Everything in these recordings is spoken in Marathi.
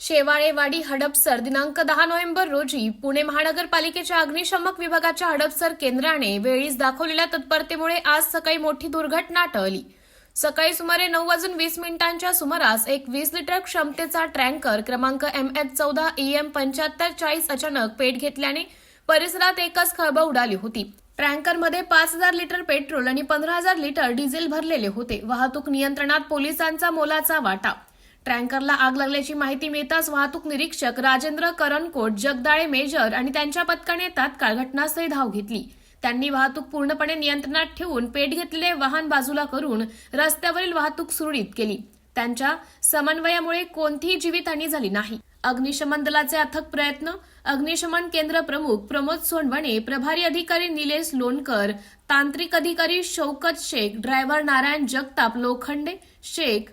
शेवाळेवाडी हडपसर दिनांक 10 नोव्हेंबर रोजी पुणे महानगरपालिकेच्या अग्निशमक विभागाच्या हडपसर केंद्राने वेळीच दाखवलेल्या तत्परतेमुळे आज सकाळी मोठी दुर्घटना टळली। सकाळी सुमारे 9:20 सुमारास एक 20 लिटर क्षमतेचा टँकर क्रमांक MH14 EM 7540 अचानक पेट घेतल्याने परिसरात एकच खळबळ उडाली होती। टँकरमध्ये 5000 लिटर पेट्रोल आणि 15000 लिटर डिझेल भरलेले होते। वाहतूक नियंत्रणात पोलिसांचा मोलाचा वाटा। टँकरला आग लागल्याची माहिती मिळताच वाहतूक निरीक्षक राजेंद्र करनकोट, जगदाळे मेजर आणि त्यांच्या पथकाने तात्काळ घटनास्थळी धाव घेतली। त्यांनी वाहतूक पूर्णपणे नियंत्रणात ठेवून पेट घेतलेले वाहन बाजूला करून रस्त्यावरील वाहतूक सुरळीत केली। त्यांच्या समन्वयामुळे कोणतीही जीवितहानी झाली नाही। अग्निशमन दलाचे अथक प्रयत्न। अग्निशमन केंद्र प्रमुख प्रमोद सोनवणे, प्रभारी अधिकारी निलेश लोणकर, तांत्रिक अधिकारी शौकत शेख, ड्रायव्हर नारायण जगताप लोखंडे शेख,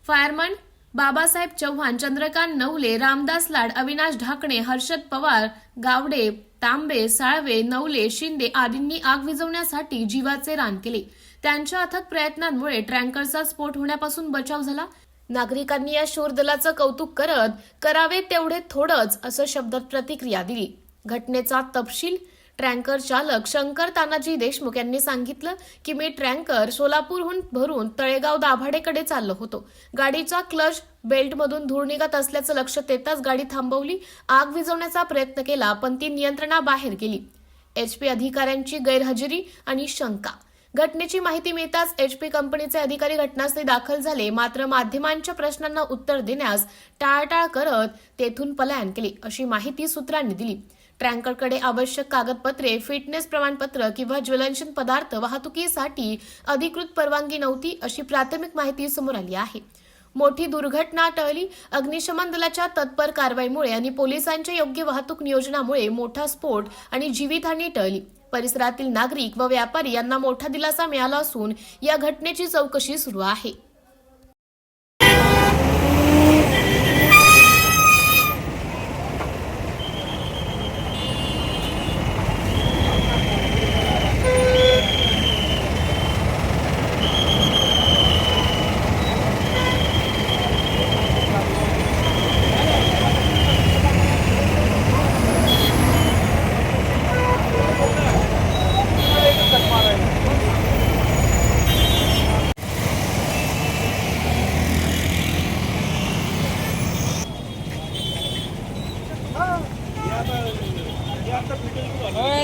फायरमन बाबासाहेब चव्हाण, चंद्रकांत नवले, रामदास लाड, अविनाश ढाकणे, हर्षद पवार, गावडे, तांबे, साळवे, नवले, शिंदे आदींनी आग विझवण्यासाठी जीवाचे रान केले। त्यांच्या अथक प्रयत्नांमुळे टँकरचा स्फोट होण्यापासून बचाव झाला। नागरिकांनी या शूर दलाचं कौतुक करत करावे तेवढे थोडंच असं शब्दात प्रतिक्रिया दिली। घटनेचा तपशील टँकर चालक शंकर तानाजी देशमुख यांनी सांगितलं की मी टँकर सोलापूरहून भरून तळेगाव दाभाडेकडे चाललो होतो। गाडीचा क्लच बेल्टमधून धूर निघत असल्याचं लक्षात येताच गाडी थांबवली। आग विझवण्याचा प्रयत्न केला पण ती नियंत्रणाबाहेर गेली। HP अधिकाऱ्यांची गैरहजेरी आणि शंका। घटनेची माहिती मिळताच HP कंपनीचे अधिकारी घटनास्थळी दाखल झाले, मात्र माध्यमांच्या प्रश्नांना उत्तर देण्यास टाळाटाळ करत तेथून पलायन केले अशी माहिती सूत्रांनी दिली। टँकरकडे आवश्यक कागदपत्रे, फिटनेस प्रमाणपत्र किंवा ज्वलनशील पदार्थ वाहतुकीसाठी अधिकृत परवानगी नव्हती अशी प्राथमिक माहिती समोर आली आहे। मोठी दुर्घटना टळली। अग्निशमन दलाच्या तत्पर कारवाईमुळे आणि पोलिसांच्या योग्य वाहतूक नियोजनामुळे मोठा स्फोट आणि जीवितहानी टळली। परिसरातील नागरिक व व्यापारी यांना मोठा दिलासा मिळाला असून या घटनेची चौकशी सुरू आहे।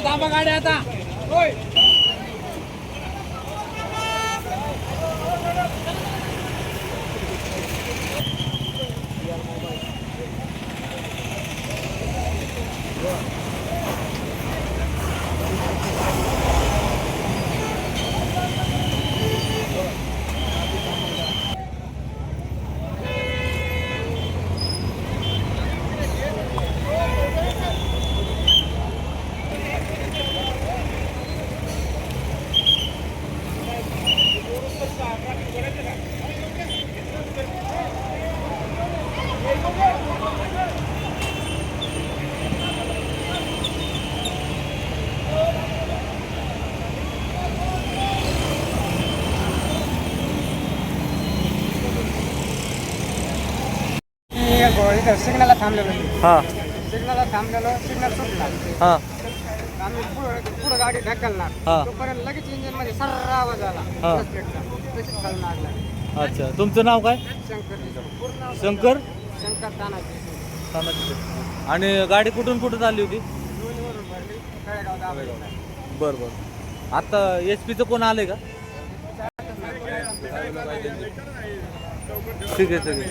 थांबा गाडी आता। सिग्नलला थांबलेलो। सिग्नलला थांबलेलो, सिग्नल सुटला। आम्ही पुढे गाडी ढकलणार, तोपर्यंत लगेच इंजिन मध्ये सर्र आवाज आला। तशीच खालून आग लागली। अच्छा, तुमचं नाव काय? शंकर। शंकर तानाजी। आणि गाडी कुठून कुठं चालली होती? दोन्हीवरून भरली, तळेगाव दाभाडे। बरं बरं। आता SP चं कोण आलंय का? ठीक आहे ठीक आहे।